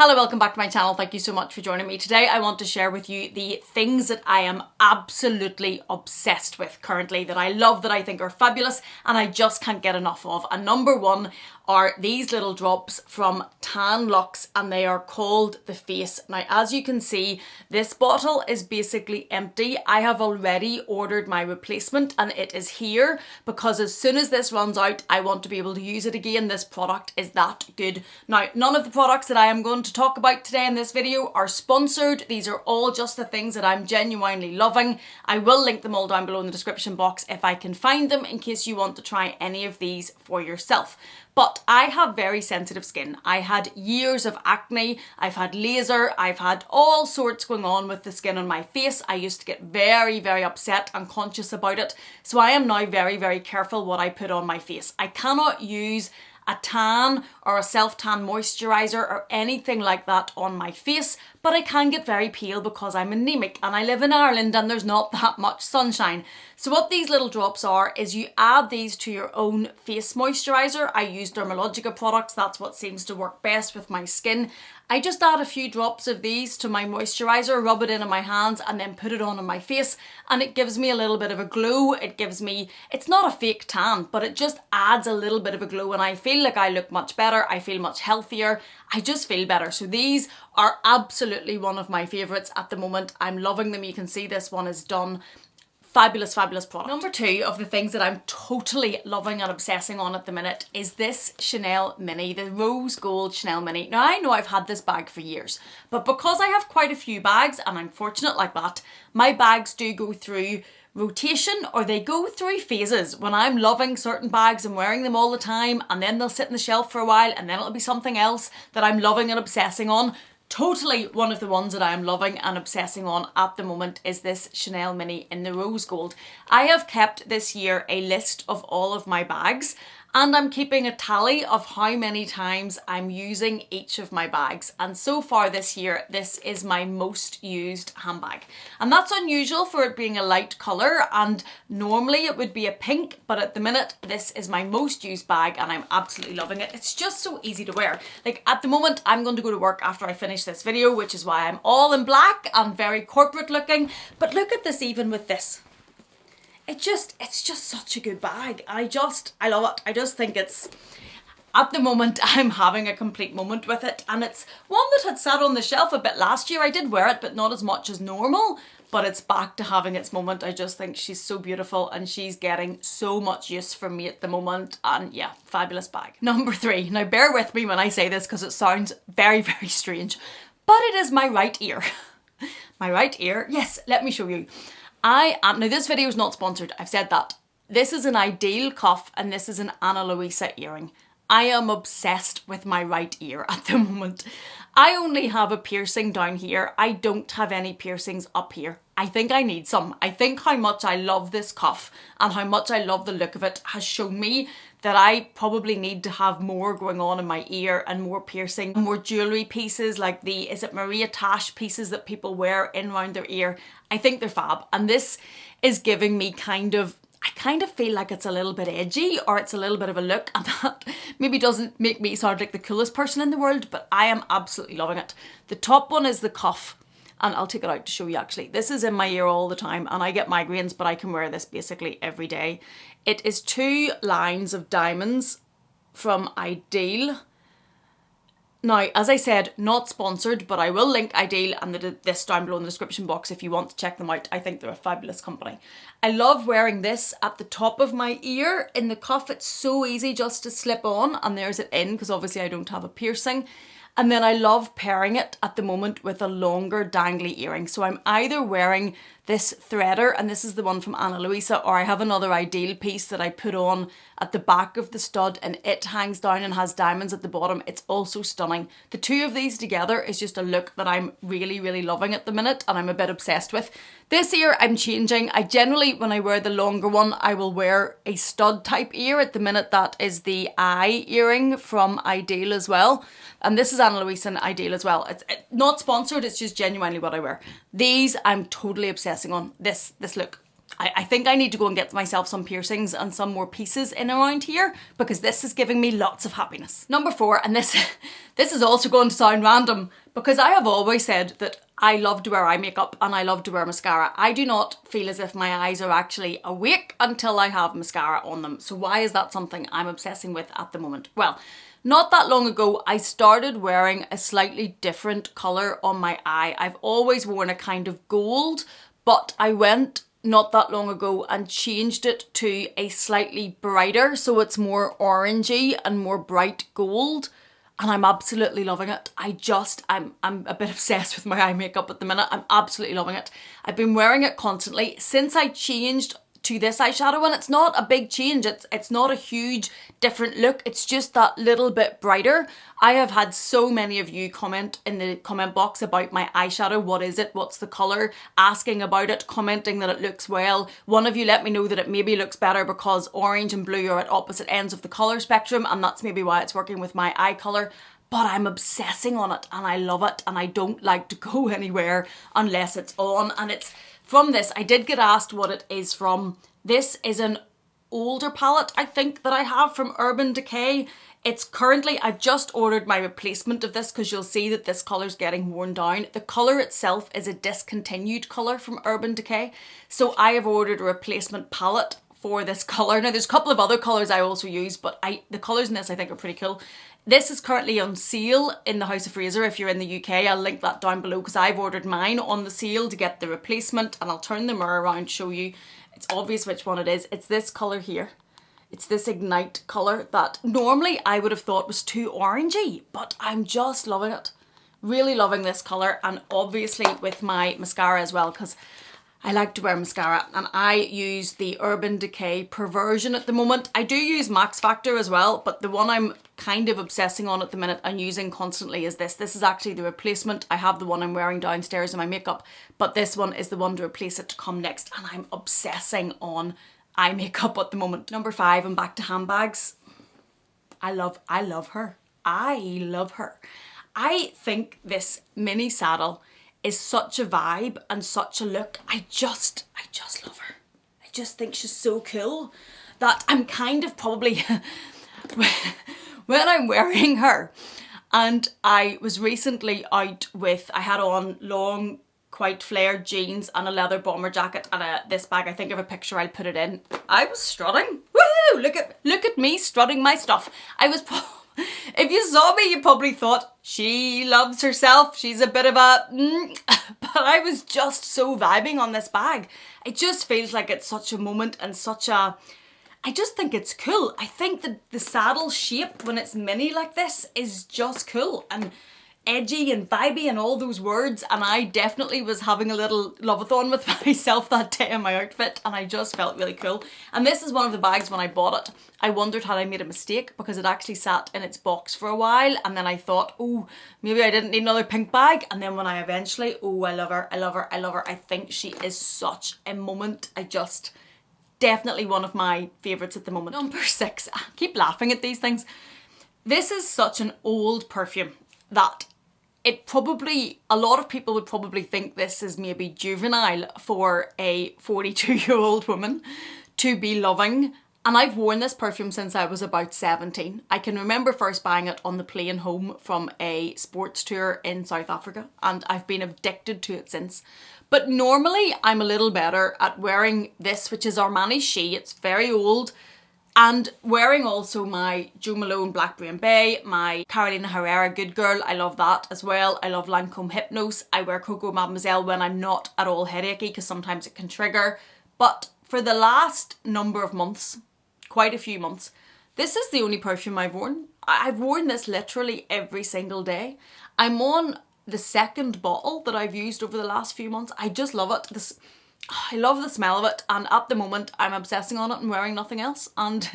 Hello, welcome back to my channel. Thank you so much for joining me. Today I want to share with you the things that I am absolutely obsessed with currently, that I love, that I think are fabulous, and I just can't get enough of. And number one are these little drops from Tan Luxe, and they are called the Face. Now, as you can see, this bottle is basically empty. I have already ordered my replacement and it is here because as soon as this runs out, I want to be able to use it again. This product is that good. Now, none of the products that I am going to talk about today in this video are sponsored. These are all just the things that I'm genuinely loving. I will link them all down below in the description box if I can find them, in case you want to try any of these for yourself. But I have very sensitive skin. I had years of acne, I've had laser, I've had all sorts going on with the skin on my face. I used to get very, very upset and conscious about it. So I am now very, very careful what I put on my face. I cannot use a tan or a self-tan moisturiser or anything like that on my face, but I can get very pale because I'm anemic and I live in Ireland and there's not that much sunshine. So what these little drops are is you add these to your own face moisturiser. I use Dermalogica products, that's what seems to work best with my skin. I just add a few drops of these to my moisturiser, rub it in my hands and then put it on my face, and it gives me a little bit of a glow. It gives me, it's not a fake tan, but it just adds a little bit of a glow and I feel like I look much better. I feel much healthier. I just feel better. So these are absolutely one of my favourites at the moment. I'm loving them. You can see this one is done. Fabulous, fabulous product. Number two of the things that I'm totally loving and obsessing on at the minute is this Chanel Mini, the rose gold Chanel Mini. Now, I know I've had this bag for years, but because I have quite a few bags and I'm fortunate like that, my bags do go through rotation, or they go through phases. When I'm loving certain bags and wearing them all the time, and then they'll sit on the shelf for a while and then it'll be something else that I'm loving and obsessing on. Totally one of the ones that I am loving and obsessing on at the moment is this Chanel Mini in the rose gold. I have kept this year a list of all of my bags, and I'm keeping a tally of how many times I'm using each of my bags. And so far this year, this is my most used handbag. And that's unusual for it being a light colour, and normally it would be a pink, but at the minute, this is my most used bag and I'm absolutely loving it. It's just so easy to wear. Like at the moment, I'm going to go to work after I finish this video, which is why I'm all in black and very corporate looking. But look at this even with this. It's just such a good bag. I love it. I just think it's, at the moment, I'm having a complete moment with it. And it's one that had sat on the shelf a bit last year. I did wear it, but not as much as normal. But it's back to having its moment. I just think she's so beautiful and she's getting so much use from me at the moment. And yeah, fabulous bag. Number three. Now bear with me when I say this because it sounds very, very strange. But it is my right ear. My right ear. Yes, let me show you. Now this video is not sponsored, I've said that. This is an Ideal cuff and this is an Ana Luisa earring. I am obsessed with my right ear at the moment. I only have a piercing down here. I don't have any piercings up here. I think I need some. I think how much I love this cuff and how much I love the look of it has shown me that I probably need to have more going on in my ear and more piercing, more jewellery pieces like the, is it Maria Tash pieces that people wear in around their ear? I think they're fab. And this is giving me I kind of feel like it's a little bit edgy or it's a little bit of a look, and that maybe doesn't make me sound like the coolest person in the world, but I am absolutely loving it. The top one is the cuff. And I'll take it out to show you actually. This is in my ear all the time and I get migraines, but I can wear this basically every day. It is 2 lines of diamonds from Ideal. Now, as I said, not sponsored, but I will link Ideal and this down below in the description box if you want to check them out. I think they're a fabulous company. I love wearing this at the top of my ear in the cuff. It's so easy just to slip on, and there's it in because obviously I don't have a piercing. And then I love pairing it at the moment with a longer dangly earring. So I'm either wearing this threader, and this is the one from Ana Luisa, or I have another Ideal piece that I put on at the back of the stud and it hangs down and has diamonds at the bottom. It's also stunning. The two of these together is just a look that I'm really, really loving at the minute and I'm a bit obsessed with. This ear I'm changing. I generally, when I wear the longer one, I will wear a stud type ear. At the minute that is the eye earring from Ideal as well. And this is Ana Luisa and Ideal as well. It's not sponsored, it's just genuinely what I wear. These I'm totally obsessing on. This look. I think I need to go and get myself some piercings and some more pieces in around here because this is giving me lots of happiness. Number 4, and this is also going to sound random because I have always said that I love to wear eye makeup and I love to wear mascara. I do not feel as if my eyes are actually awake until I have mascara on them. So why is that something I'm obsessing with at the moment? Well, not that long ago, I started wearing a slightly different colour on my eye. I've always worn a kind of gold, but I went not that long ago and changed it to a slightly brighter, so it's more orangey and more bright gold. And I'm absolutely loving it. I'm a bit obsessed with my eye makeup at the minute. I'm absolutely loving it. I've been wearing it constantly since I changed to this eyeshadow, and it's not a big change. It's not a huge different look. It's just that little bit brighter. I have had so many of you comment in the comment box about my eyeshadow. What is it? What's the colour? Asking about it, commenting that it looks well. One of you let me know that it maybe looks better because orange and blue are at opposite ends of the colour spectrum, and that's maybe why it's working with my eye colour. But I'm obsessing on it and I love it, and I don't like to go anywhere unless it's on. And it's from this. I did get asked what it is from. This is an older palette, I think, that I have from Urban Decay. It's currently, I've just ordered my replacement of this because you'll see that this colour's getting worn down. The colour itself is a discontinued colour from Urban Decay. So I have ordered a replacement palette for this colour. Now there's a couple of other colours I also use, but the colours in this I think are pretty cool. This is currently on sale in the House of Fraser if you're in the UK. I'll link that down below because I've ordered mine on the sale to get the replacement, and I'll turn the mirror around, show you. It's obvious which one it is. It's this colour here. It's this Ignite colour that normally I would have thought was too orangey, but I'm just loving it. Really loving this colour, and obviously with my mascara as well because I like to wear mascara, and I use the Urban Decay Perversion at the moment. I do use Max Factor as well, but the one I'm kind of obsessing on at the minute and using constantly is this. This is actually the replacement. I have the one I'm wearing downstairs in my makeup, but this one is the one to replace it to come next, and I'm obsessing on eye makeup at the moment. Number 5, and back to handbags. I love her. I love her. I think this mini saddle is such a vibe and such a look. I just love her. I just think she's so cool that I'm kind of probably when I'm wearing her. And I was recently out with, I had on long, quite flared jeans and a leather bomber jacket and this bag. I think of a picture, I'll put it in. I was strutting. Woohoo! Look at me strutting my stuff. If you saw me, you probably thought, she loves herself. She's a bit of a... But I was just so vibing on this bag. It just feels like it's such a moment and such a... I just think it's cool. I think that the saddle shape when it's mini like this is just cool and edgy and vibey and all those words, and I definitely was having a little love-a-thon with myself that day in my outfit, and I just felt really cool. And this is one of the bags. When I bought it, I wondered had I made a mistake because it actually sat in its box for a while, and then I thought, oh, maybe I didn't need another pink bag. And then when I eventually, oh, I love her, I love her, I love her. I think she is such a moment. Definitely one of my favourites at the moment. Number 6, I keep laughing at these things. This is such an old perfume that a lot of people would probably think this is maybe juvenile for a 42-year-old woman to be loving. And I've worn this perfume since I was about 17. I can remember first buying it on the plane home from a sports tour in South Africa, and I've been addicted to it since. But normally I'm a little better at wearing this, which is Armani She. It's very old. And wearing also my Jo Malone Blackberry and Bay, my Carolina Herrera Good Girl, I love that as well. I love Lancome Hypnose. I wear Coco Mademoiselle when I'm not at all headachy because sometimes it can trigger. But for the last number of months, quite a few months, this is the only perfume I've worn. I've worn this literally every single day. I'm on the second bottle that I've used over the last few months. I just love it. I love the smell of it, and at the moment I'm obsessing on it and wearing nothing else, and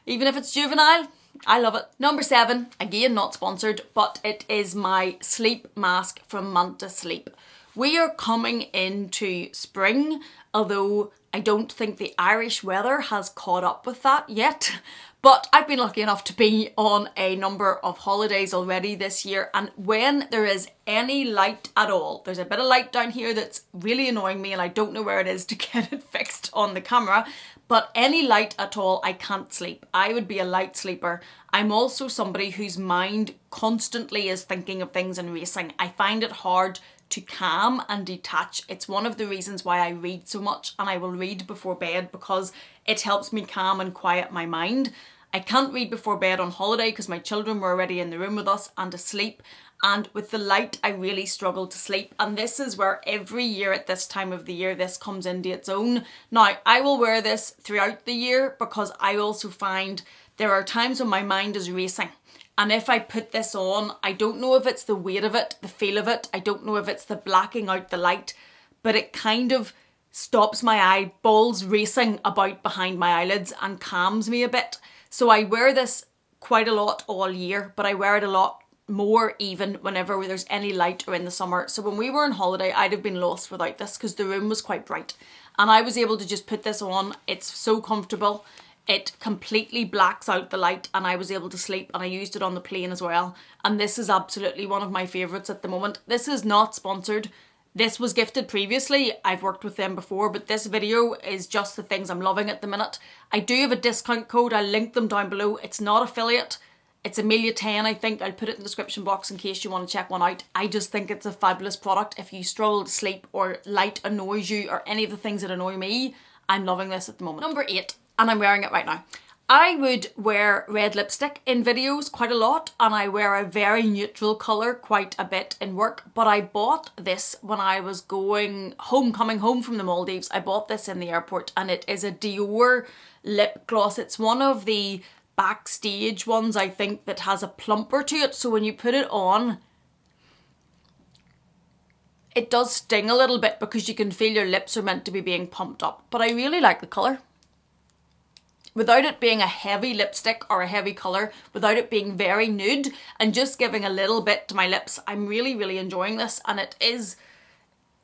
even if it's juvenile, I love it. Number 7, again not sponsored, but it is my sleep mask from Manta Sleep. We are coming into spring, although I don't think the Irish weather has caught up with that yet, But I've been lucky enough to be on a number of holidays already this year, and when there is any light at all, there's a bit of light down here that's really annoying me and I don't know where it is to get it fixed on the camera, but any light at all, I can't sleep. I would be a light sleeper. I'm also somebody whose mind constantly is thinking of things and racing. I find it hard to calm and detach. It's one of the reasons why I read so much, and I will read before bed because it helps me calm and quiet my mind. I can't read before bed on holiday because my children were already in the room with us and asleep, and with the light I really struggle to sleep, and this is where every year at this time of the year this comes into its own. Now I will wear this throughout the year because I also find there are times when my mind is racing, and if I put this on, I don't know if it's the weight of it, the feel of it, I don't know if it's the blacking out the light, but it kind of stops my eyeballs racing about behind my eyelids and calms me a bit. So I wear this quite a lot all year, but I wear it a lot more even whenever there's any light or in the summer. So when we were on holiday, I'd have been lost without this because the room was quite bright. And I was able to just put this on. It's so comfortable. It completely blacks out the light and I was able to sleep, and I used it on the plane as well. And this is absolutely one of my favourites at the moment. This is not sponsored. This was gifted previously. I've worked with them before, but this video is just the things I'm loving at the minute. I do have a discount code. I'll link them down below. It's not affiliate. It's Amelia10, I think. I'll put it in the description box in case you want to check one out. I just think it's a fabulous product. If you struggle to sleep or light annoys you or any of the things that annoy me, I'm loving this at the moment. Number 8, and I'm wearing it right now. I would wear red lipstick in videos quite a lot, and I wear a very neutral colour quite a bit in work, but I bought this when I was coming home from the Maldives. I bought this in the airport, and it is a Dior lip gloss. It's one of the backstage ones, I think, that has a plumper to it, so when you put it on, it does sting a little bit because you can feel your lips are meant to be being pumped up, but I really like the colour. Without it being a heavy lipstick or a heavy colour, without it being very nude and just giving a little bit to my lips, I'm really, really enjoying this. And it's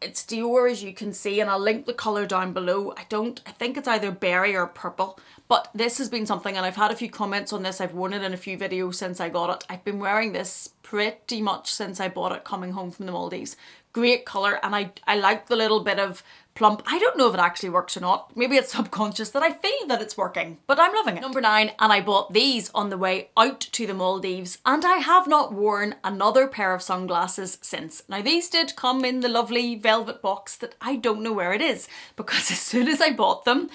Dior, as you can see, and I'll link the colour down below. I think it's either berry or purple, but this has been something, and I've had a few comments on this. I've worn it in a few videos since I got it. I've been wearing this pretty much since I bought it coming home from the Maldives. Great colour, and I like the little bit of plump. I don't know if it actually works or not. Maybe it's subconscious that I feel that it's working, but I'm loving it. Number 9, and I bought these on the way out to the Maldives, and I have not worn another pair of sunglasses since. Now these did come in the lovely velvet box that I don't know where it is, because as soon as I bought them,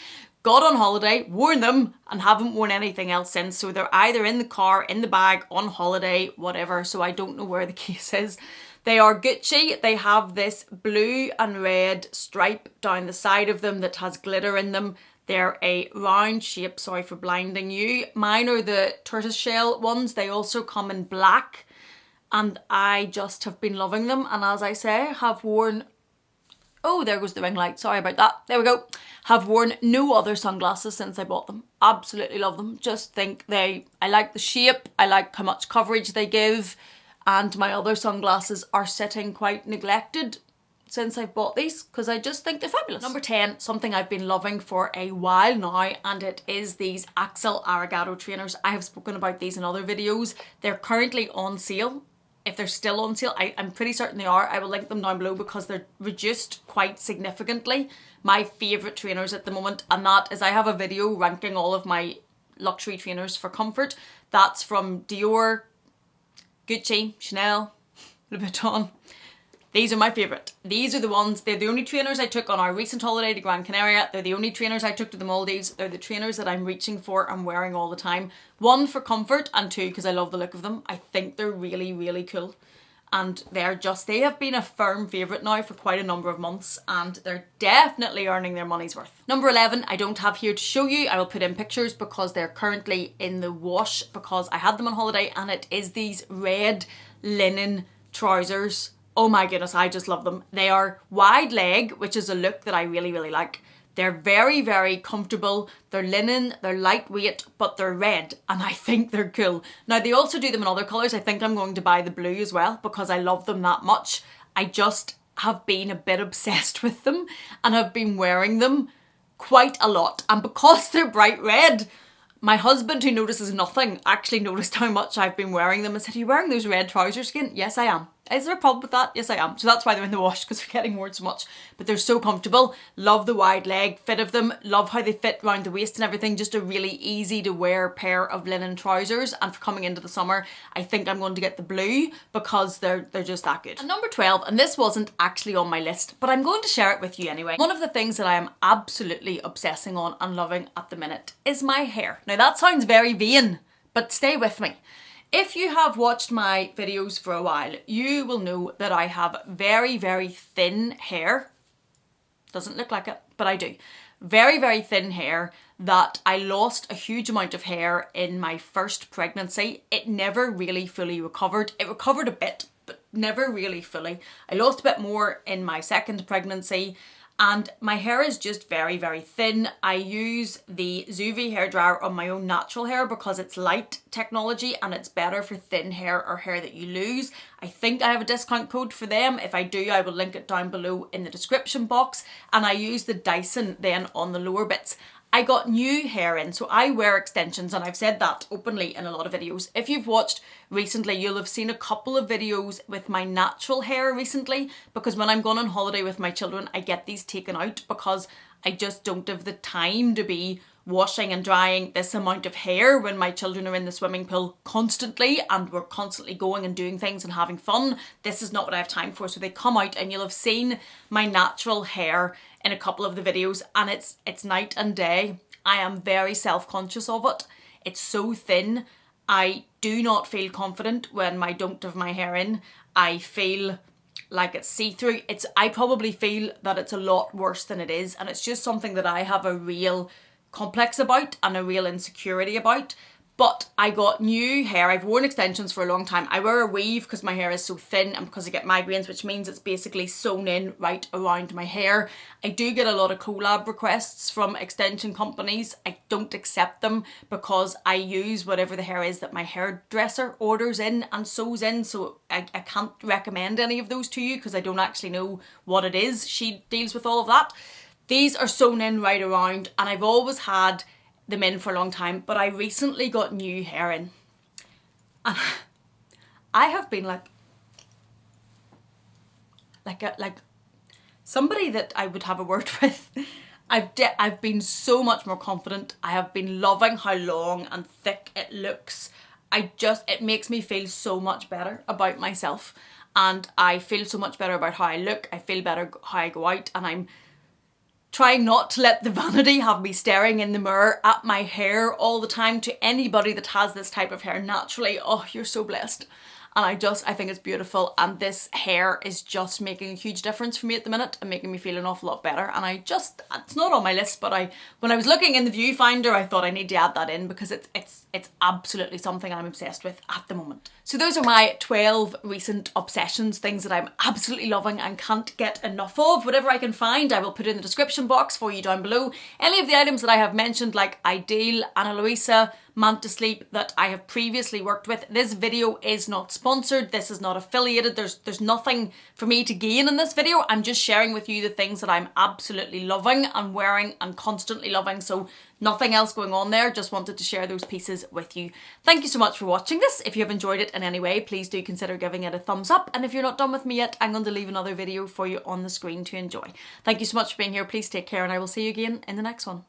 got on holiday, worn them, and haven't worn anything else since. So they're either in the car, in the bag, on holiday, whatever. So I don't know where the case is. They are Gucci. They have this blue and red stripe down the side of them that has glitter in them. They're a round shape, sorry for blinding you. Mine are the tortoiseshell ones. They also come in black, and I just have been loving them. And as I say, have worn, oh, there goes the ring light. Sorry about that. There we go. Have worn no other sunglasses since I bought them. Absolutely love them. Just think I like the shape. I like how much coverage they give. And my other sunglasses are sitting quite neglected since I've bought these because I just think they're fabulous. Number 10, something I've been loving for a while now, and it is these Axel Arigato trainers. I have spoken about these in other videos. They're currently on sale. If they're still on sale, I'm pretty certain they are. I will link them down below because they're reduced quite significantly. My favourite trainers at the moment, and that is I have a video ranking all of my luxury trainers for comfort. That's from Dior, Gucci, Chanel, Louis Vuitton. These are my favourite. These are the ones, they're the only trainers I took on our recent holiday to Gran Canaria. They're the only trainers I took to the Maldives. They're the trainers that I'm reaching for and wearing all the time. 1, for comfort, and 2, because I love the look of them. I think they're really, really cool. And they have been a firm favourite now for quite a number of months, and they're definitely earning their money's worth. Number 11, I don't have here to show you. I will put in pictures because they're currently in the wash because I had them on holiday, and it is these red linen trousers. Oh my goodness, I just love them. They are wide leg, which is a look that I really, really like. They're very, very comfortable. They're linen, they're lightweight, but they're red, and I think they're cool. Now, they also do them in other colours. I think I'm going to buy the blue as well because I love them that much. I just have been a bit obsessed with them and have been wearing them quite a lot. And because they're bright red, My husband, who notices nothing, actually noticed how much I've been wearing them and said, "Are you wearing those red trousers again?" Yes, I am. Is there a problem with that? Yes, I am. So that's why they're in the wash, because they're getting worn so much. But they're so comfortable. Love the wide leg fit of them. Love how they fit around the waist and everything. Just a really easy to wear pair of linen trousers. And for coming into the summer, I think I'm going to get the blue because they're just that good. And number 12, and this wasn't actually on my list, but I'm going to share it with you anyway. One of the things that I am absolutely obsessing on and loving at the minute is my hair. Now that sounds very vain, but stay with me. If you have watched my videos for a while, you will know that I have very, very thin hair. Doesn't look like it, but I do. Very, very thin hair that I lost a huge amount of hair in my first pregnancy. It never really fully recovered. It recovered a bit, but never really fully. I lost a bit more in my second pregnancy. And my hair is just very, very thin. I use the Zuvi hairdryer on my own natural hair because it's light technology and it's better for thin hair or hair that you lose. I think I have a discount code for them. If I do, I will link it down below in the description box. And I use the Dyson then on the lower bits. I got new hair in, so I wear extensions, and I've said that openly in a lot of videos. If you've watched recently, you'll have seen a couple of videos with my natural hair recently, because when I'm going on holiday with my children, I get these taken out because I just don't have the time to be washing and drying this amount of hair when my children are in the swimming pool constantly and we're constantly going and doing things and having fun. This is not what I have time for, so they come out and you'll have seen my natural hair in a couple of the videos, and it's night and day. I am very self-conscious of it. It's so thin. I do not feel confident when I don't have my hair in. I feel like it's see-through. I probably feel that it's a lot worse than it is, and it's just something that I have a real complex about and a real insecurity about. But I got new hair. I've worn extensions for a long time. I wear a weave because my hair is so thin and because I get migraines, which means it's basically sewn in right around my hair. I do get a lot of collab requests from extension companies. I don't accept them because I use whatever the hair is that my hairdresser orders in and sews in. So I can't recommend any of those to you because I don't actually know what it is. She deals with all of that. These are sewn in right around, and I've always had them in for a long time, but I recently got new hair in. And I have been like somebody that I would have a word with. I've been so much more confident. I have been loving how long and thick it looks. It makes me feel so much better about myself, and I feel so much better about how I look. I feel better how I go out, and I'm trying not to let the vanity have me staring in the mirror at my hair all the time. To anybody that has this type of hair naturally, oh, you're so blessed. And I think it's beautiful, and this hair is just making a huge difference for me at the minute and making me feel an awful lot better. And it's not on my list, but when I was looking in the viewfinder, I thought I need to add that in because it's absolutely something I'm obsessed with at the moment. So those are my 12 recent obsessions, things that I'm absolutely loving and can't get enough of. Whatever I can find, I will put in the description box for you down below. Any of the items that I have mentioned, like Ideal, Ana Luisa, Manta Sleep, that I have previously worked with. This video is not sponsored. This is not affiliated. There's nothing for me to gain in this video. I'm just sharing with you the things that I'm absolutely loving and wearing and constantly loving. So nothing else going on there. Just wanted to share those pieces with you. Thank you so much for watching this. If you have enjoyed it in any way, please do consider giving it a thumbs up. And if you're not done with me yet, I'm going to leave another video for you on the screen to enjoy. Thank you so much for being here. Please take care, and I will see you again in the next one.